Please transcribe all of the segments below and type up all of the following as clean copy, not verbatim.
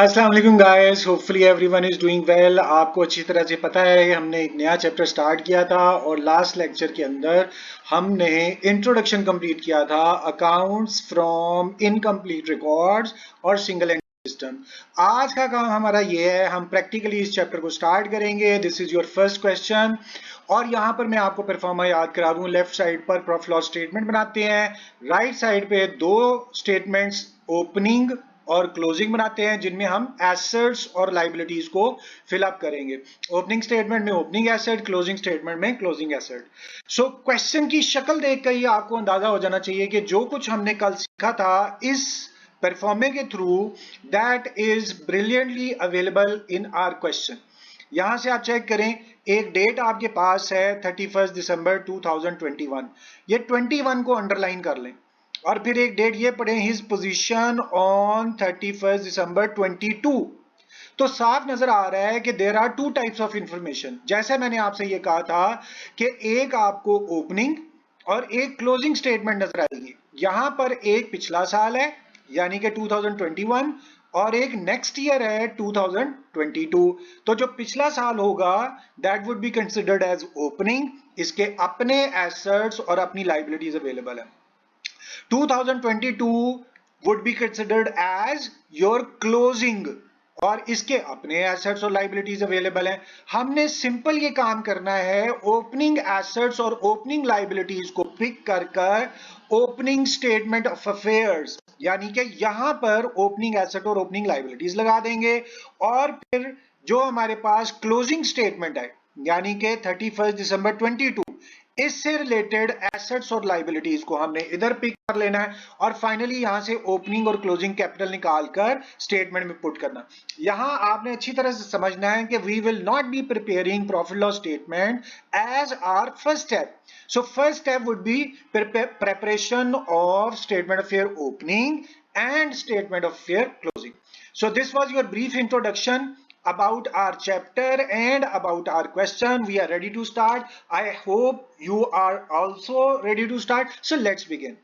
अस्सलाम वालेकुम guys, hopefully everyone is doing well. आपको अच्छी तरह से पता है हमने एक नया चैप्टर स्टार्ट किया था और लास्ट लेक्चर के अंदर हमने इंट्रोडक्शन कंप्लीट किया था अकाउंट्स फ्रॉम इनकम्प्लीट रिकॉर्ड्स और सिंगल एंट्री सिस्टम। आज का काम हमारा ये है, हम प्रैक्टिकली इस चैप्टर को स्टार्ट करेंगे। This is your first question और यहाँ पर मैं आपको परफॉर्मा याद करा दूं। लेफ्ट साइड पर प्रॉफिट लॉस स्टेटमेंट बनाते हैं, राइट साइड पे दो स्टेटमेंट्स ओपनिंग और क्लोजिंग बनाते हैं जिनमें हम एसेट्स और लाइबिलिटीज को फिलअप करेंगे। ओपनिंग स्टेटमेंट में ओपनिंग एसेट, क्लोजिंग स्टेटमेंट में क्लोजिंग एसेट। सो क्वेश्चन की शक्ल देखकर ही आपको अंदाजा हो जाना चाहिए कि जो कुछ हमने कल सीखा था इस परफॉर्मे के थ्रू, that is brilliantly available in our question. यहां से आप चेक करें, एक डेट आपके पास है 31 दिसंबर 2021। ये 21 को अंडरलाइन कर लें और फिर एक डेट ये पढ़े, हिज पोजीशन ऑन 31 दिसंबर 22। तो साफ नजर आ रहा है कि there are two types of information. जैसे मैंने आपसे ये कहा था कि एक आपको ओपनिंग और एक क्लोजिंग स्टेटमेंट नजर आएगी। यहां पर एक पिछला साल है यानी कि 2021 और एक नेक्स्ट ईयर है 2022। तो जो पिछला साल होगा that would be considered as opening. इसके अपने एसेट्स और अपनी लाइबिलिटीज अवेलेबल है। 2022 would be considered as your closing और इसके अपने एसेट्स और लाइबिलिटीज अवेलेबल हैं। हमने सिंपल ये काम करना है, ओपनिंग एसेट्स और ओपनिंग लाइबिलिटीज को पिक कर ओपनिंग स्टेटमेंट ऑफ अफेयर्स यानी कि यहां पर ओपनिंग एसेट और ओपनिंग लाइबिलिटीज लगा देंगे और फिर जो हमारे पास क्लोजिंग स्टेटमेंट है यानी कि 31 दिसंबर 22, इससे रिलेटेड एसेट्स और लाइबिलिटीज को हमने इधर पिक कर लेना है और फाइनली यहां से ओपनिंग और क्लोजिंग कैपिटल निकालकर स्टेटमेंट में पुट करना। यहां आपने अच्छी तरह से समझना है कि we will not be preparing profit loss statement as our first step. So first step would be preparation of statement of fair opening and statement of fair closing. So this was your brief introduction about our chapter and about our question. We are ready to start. I hope you are also ready to start. So let's begin.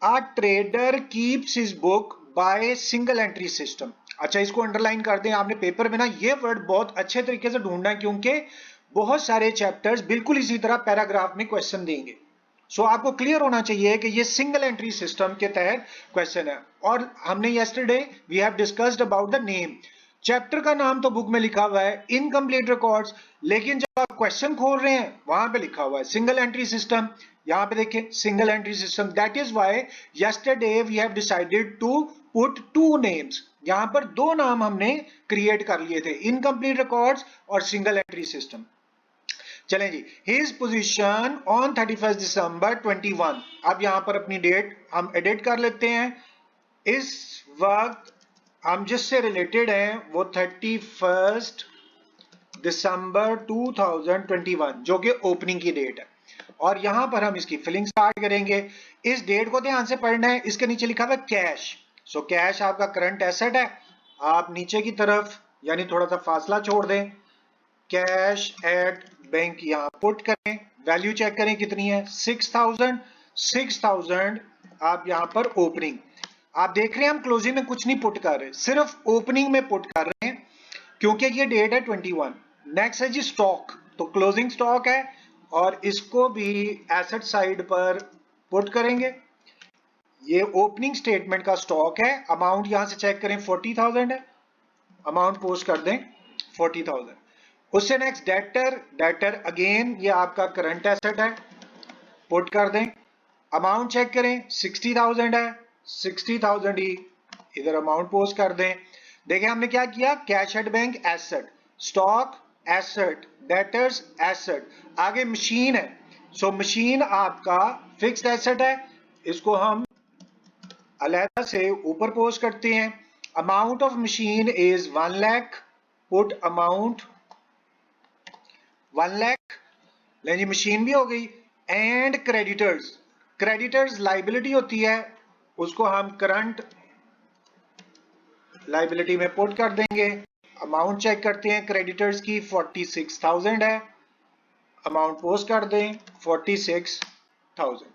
A trader keeps his book by single entry system. अच्छा, इसको underline कर दें आपने paper में ना। ये word बहुत अच्छे तरीके से ढूंढना है क्योंकि बहुत सारे चैप्टर्स बिल्कुल इसी तरह पैराग्राफ में क्वेश्चन देंगे। सो आपको क्लियर होना चाहिए कि ये सिंगल एंट्री सिस्टम के तहत क्वेश्चन है। और हमने yesterday we have discussed about the name. Chapter का नाम तो बुक में लिखा हुआ है इनकम्प्लीट रिकॉर्ड्स, लेकिन जब आप क्वेश्चन खोल रहे हैं वहां पे लिखा हुआ है सिंगल एंट्री सिस्टम। यहाँ पे देखिए single entry system. That is why yesterday we have decided to put two names. यहाँ पर दो नाम हमने क्रिएट कर लिए थे, इनकम्प्लीट रिकॉर्ड्स और सिंगल एंट्री सिस्टम। चलें जी, हिज पोजीशन ऑन 31 दिसंबर 21। अब यहां पर अपनी डेट हम एडिट कर लेते हैं। इस वक्त हम जिससे रिलेटेड हैं वो 31 दिसंबर 2021 जो कि ओपनिंग की डेट है और यहां पर हम इसकी फिलिंग स्टार्ट करेंगे। इस डेट को ध्यान से पढ़ना है। इसके नीचे लिखा हुआ है कैश। सो कैश आपका करंट एसेट है। आप नीचे की तरफ यानी थोड़ा सा फासला छोड़ दें, कैश एट बैंक यहां पुट करें, वैल्यू चेक करें कितनी है 6000। 6000 आप यहां पर ओपनिंग। आप देख रहे हैं हम क्लोजिंग में कुछ नहीं पुट कर रहे, सिर्फ ओपनिंग में पुट कर रहे हैं क्योंकि ये डेट है 21। नेक्स्ट है जी स्टॉक, तो क्लोजिंग स्टॉक है और इसको भी एसेट साइड पर पुट करेंगे। ये ओपनिंग स्टेटमेंट का स्टॉक है। अमाउंट यहां से चेक करें 40,000 है, अमाउंट पोस्ट कर दें 40,000। उससे नेक्स्ट डेटर। डेटर अगेन ये आपका करंट एसेट है, पुट कर दें। अमाउंट चेक करें 60,000 है, 60,000 ही इधर अमाउंट पोस्ट कर दें। देखिए हमने क्या किया, cash at bank asset, stock asset, debtors asset, आगे मशीन है। सो मशीन आपका फिक्स्ड एसेट है, इसको हम अलहदा से ऊपर पोस्ट करते हैं। Amount of machine is 1 lakh, put amount 1 lakh. लें जी मशीन भी हो गई। एंड क्रेडिटर्स, क्रेडिटर्स लाइबिलिटी होती है, उसको हम करंट लाइबिलिटी में पुट कर देंगे। अमाउंट चेक करते हैं क्रेडिटर्स की 46,000 है, अमाउंट पोस्ट कर दें 46,000।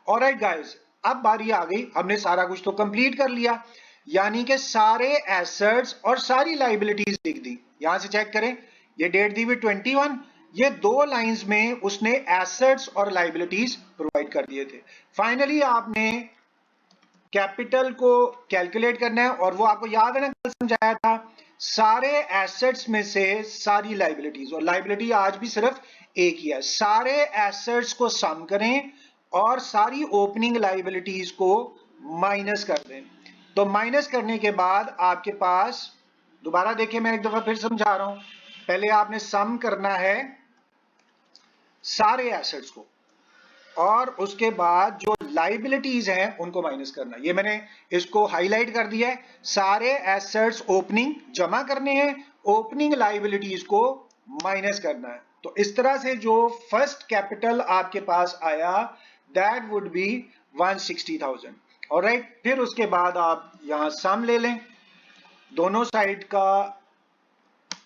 ऑलराइट गाइस, अब बारी आ गई, हमने सारा कुछ तो कंप्लीट कर लिया। यानी कि सारे एसेट्स और सारी लाइबिलिटीज लिख दी। यहां से चेक करें, ये डेट दी हुई 21, ये दो लाइंस में उसने एसेट्स और लाइबिलिटीज प्रोवाइड कर दिए थे। फाइनली आपने कैपिटल को कैलकुलेट करना है, और वो आपको याद है ना, कल समझाया था, सारे एसेट्स में से सारी लाइबिलिटीज, और लाइबिलिटी आज भी सिर्फ एक ही है, सारे एसेट्स को सम करें और सारी ओपनिंग लाइबिलिटीज को माइनस कर दें। तो माइनस करने के बाद आपके पास, दोबारा देखिए, मैं एक दफा फिर समझा रहा हूं, पहले आपने सम करना है सारे एसेट्स को, और उसके बाद जो लाइबिलिटीज हैं उनको माइनस करना। ये मैंने इसको हाईलाइट कर दिया है, सारे एसेट्स ओपनिंग जमा करने हैं, ओपनिंग लाइबिलिटीज को माइनस करना है। तो इस तरह से जो फर्स्ट कैपिटल आपके पास आया दैट वुड बी 160,000। ऑलराइट, फिर उसके बाद आप यहां सम ले लें, दोनों साइड का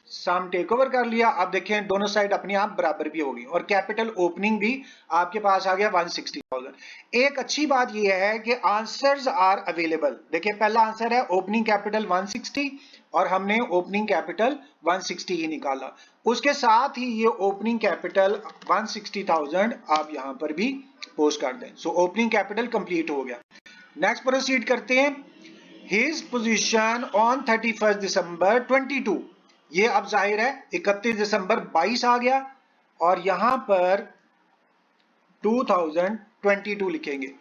सम टेक ओवर कर लिया। अब देखें दोनों साइड अपने आप बराबर भी होगी, और कैपिटल ओपनिंग भी आपके पास आ गया 160,000। एक अच्छी बात यह है कि आंसर्स आर अवेलेबल। देखिए पहला आंसर है ओपनिंग कैपिटल 160, और हमने ओपनिंग कैपिटल 160 ही निकाला। उसके साथ ही ये ओपनिंग कैपिटल 160,000 आप यहां पर भी पोस्ट कर दें। सो ओपनिंग कैपिटल कंप्लीट हो गया। नेक्स्ट प्रोसीड करते हैं। हिज पोजीशन ऑन 31 दिसंबर 22, ये अब जाहिर है 31 दिसंबर 22 आ गया, और यहां पर 2022 लिखेंगे।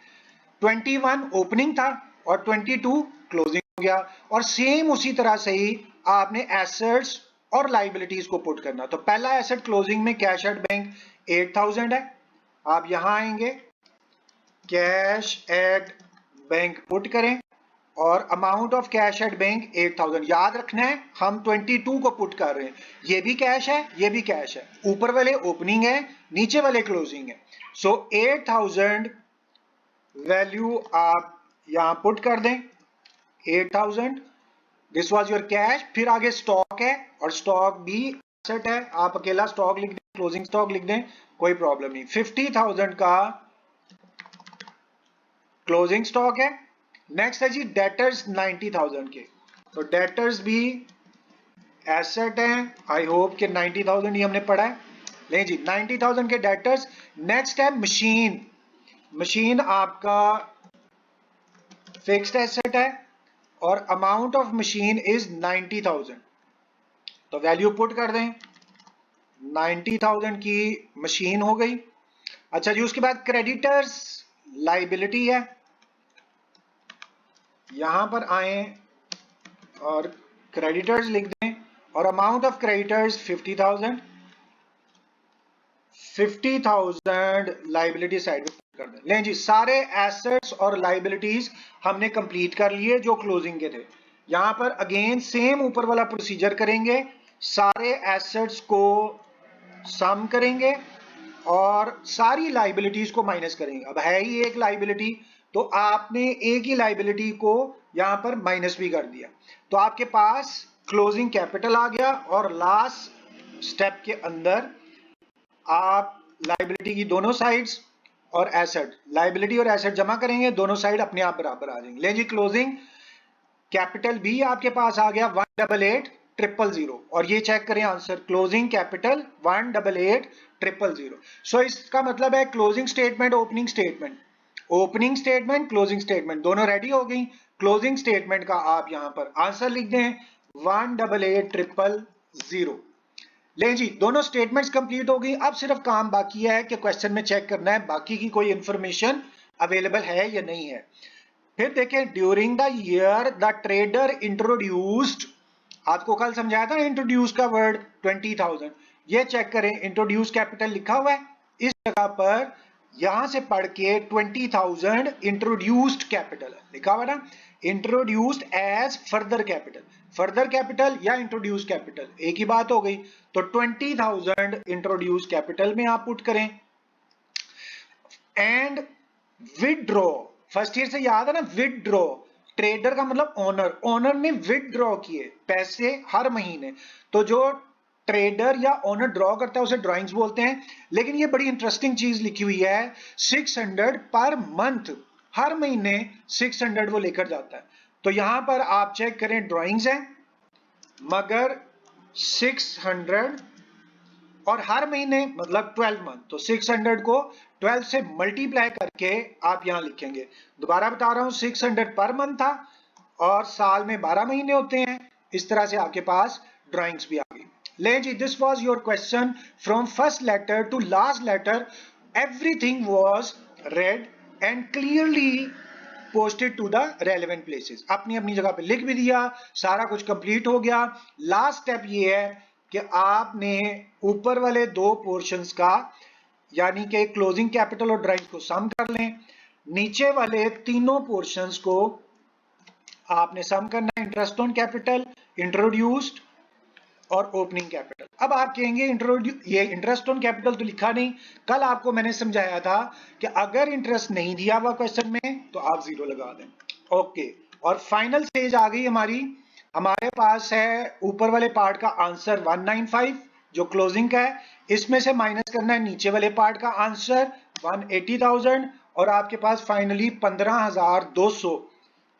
21 ओपनिंग था और 22 क्लोजिंग हो गया, और सेम उसी तरह से ही आपने एसेट्स और लाइबिलिटीज को पुट करना। तो पहला एसेट क्लोजिंग में कैश एट बैंक 8,000 है, आप यहां आएंगे, कैश एट बैंक पुट करें, और amount of cash at bank 8,000। याद रखना है हम 22 को पुट कर रहे हैं, ये भी कैश है, ये भी कैश है, ऊपर वाले ओपनिंग है, नीचे वाले क्लोजिंग है। सो 8,000 वैल्यू आप यहां पुट कर दें, 8,000, दिस वाज योर कैश। फिर आगे स्टॉक है, और स्टॉक भी एसेट है, आप अकेला स्टॉक लिख दें, क्लोजिंग स्टॉक लिख दें, कोई प्रॉब्लम नहीं। 50,000 का क्लोजिंग स्टॉक है। नेक्स्ट है जी डेटर्स 90,000 के, तो डेटर्स भी एसेट हैं। आई होप कि 90,000 ही हमने पढ़ा है। नहीं जी, 90,000 के डेटर्स। नेक्स्ट है मशीन, मशीन आपका फिक्स्ड एसेट है, और अमाउंट ऑफ मशीन इज 90,000, तो वैल्यू पुट कर दें, 90,000 की मशीन हो गई। अच्छा जी, उसके बाद क्रेडिटर्स लाइबिलिटी है, यहां पर आए और क्रेडिटर्स लिख दें, और amount of creditors 50,000, 50,000 liability side पे कर दें। लें जी, सारे एसेट्स और लाइबिलिटीज हमने कंप्लीट कर लिए जो क्लोजिंग के थे। यहां पर अगेन सेम ऊपर वाला प्रोसीजर करेंगे, सारे एसेट्स को सम करेंगे और सारी लाइबिलिटीज को माइनस करेंगे। अब है ही एक लाइबिलिटी, तो आपने एक ही लाइबिलिटी को यहां पर माइनस भी कर दिया, तो आपके पास क्लोजिंग कैपिटल आ गया। और लास्ट स्टेप के अंदर आप लाइबिलिटी की दोनों साइड्स और एसेट, लाइबिलिटी और एसेट जमा करेंगे, दोनों साइड अपने आप बराबर आ जाएंगे। ले जी, क्लोजिंग कैपिटल भी आपके पास आ गया 188,000, और ये चेक करें आंसर, क्लोजिंग कैपिटल 188,000। सो इसका मतलब है closing statement, opening statement, opening statement, closing statement दोनों रेडी हो गई। क्लोजिंग स्टेटमेंट का आप यहां पर आंसर लिख दें 188,000। ले जी, दोनों स्टेटमेंट्स कंप्लीट हो गई। अब सिर्फ काम बाकी है कि क्वेश्चन में चेक करना है बाकी की कोई इंफॉर्मेशन अवेलेबल है या नहीं है। फिर देखें, during the year the trader introduced, आपको कल समझाया था ना इंट्रोड्यूस का वर्ड, 20,000। ये चेक करें, इंट्रोड्यूस कैपिटल लिखा हुआ है इस जगह पर, यहां से पढ़ के 20,000 इंट्रोड्यूस्ड कैपिटल लिखा हुआ ना, introduced as further capital, further capital या इंट्रोड्यूस कैपिटल एक ही बात हो गई। तो 20,000 इंट्रोड्यूस कैपिटल में आप पुट करें, एंड विदड्रॉ, फर्स्ट ईयर से याद है ना, विदड्रॉ, ट्रेडर का मतलब ओनर, ओनर ने विदड्रॉ किए पैसे हर महीने, तो जो ट्रेडर या ओनर ड्रॉ करता है उसे ड्रॉइंग्स बोलते हैं। लेकिन ये बड़ी इंटरेस्टिंग चीज लिखी हुई है, 600 पर मंथ, हर महीने 600 वो लेकर जाता है। तो यहां पर आप चेक करें ड्राइंग्स हैं मगर 600 और हर महीने मतलब 12 मंथ, तो 600 को 12 से मल्टीप्लाई करके आप यहां लिखेंगे। दोबारा बता रहा हूं 600 पर मंथ था और साल में 12 महीने होते हैं। इस तरह से आपके पास ड्राइंग्स भी आ गई। ले जी, this was your question from first letter to last letter. Everything was read and clearly posted to the relevant places. अपनी अपनी जगह पे लिख भी दिया, सारा कुछ कंप्लीट हो गया। लास्ट स्टेप ये है कि आपने ऊपर वाले दो पोर्शंस का यानी कि क्लोजिंग कैपिटल और ड्राइंग को सम कर लें, नीचे वाले तीनों पोर्शंस को आपने सम करना है, इंटरेस्ट ऑन कैपिटल, इंट्रोड्यूस्ड और ओपनिंग कैपिटल। अब आप कहेंगे ये इंटरेस्ट ऑन कैपिटल तो लिखा नहीं, कल आपको मैंने समझाया था कि अगर इंटरेस्ट नहीं दिया हुआ क्वेश्चन में तो आप जीरो लगा दें। ओके, और फाइनल स्टेज आ गई हमारी। हमारे पास है ऊपर वाले पार्ट का आंसर 195 जो क्लोजिंग का है, इसमें से माइनस करना है नीचे वाले पार्ट का आंसर 180,000 और आपके पास फाइनली 15,200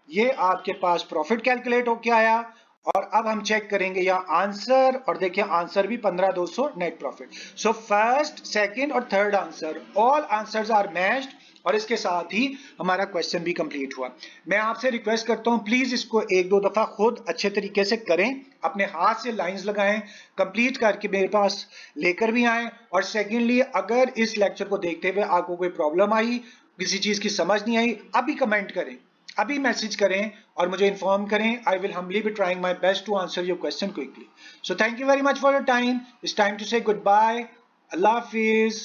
ये आपके पास प्रॉफिट कैलकुलेट होके आया। और अब हम चेक करेंगे यहाँ आंसर, और देखिए आंसर भी 15,200 net profit. So first, second और third answer, all answers are matched और इसके साथ ही हमारा क्वेश्चन भी कंप्लीट हुआ। मैं आपसे रिक्वेस्ट करता हूं प्लीज इसको एक दो दफा खुद अच्छे तरीके से करें, अपने हाथ से लाइंस लगाएं, कंप्लीट करके मेरे पास लेकर भी आए। और सेकेंडली, अगर इस लेक्चर को देखते हुए आपको कोई प्रॉब्लम आई, किसी चीज की समझ नहीं आई, अभी कमेंट करें, अभी मैसेज करें और मुझे इन्फॉर्म करें। I will humbly be trying my best to answer your question quickly. So thank you very much for your time. It's time to say goodbye. अल्लाह हाफिज।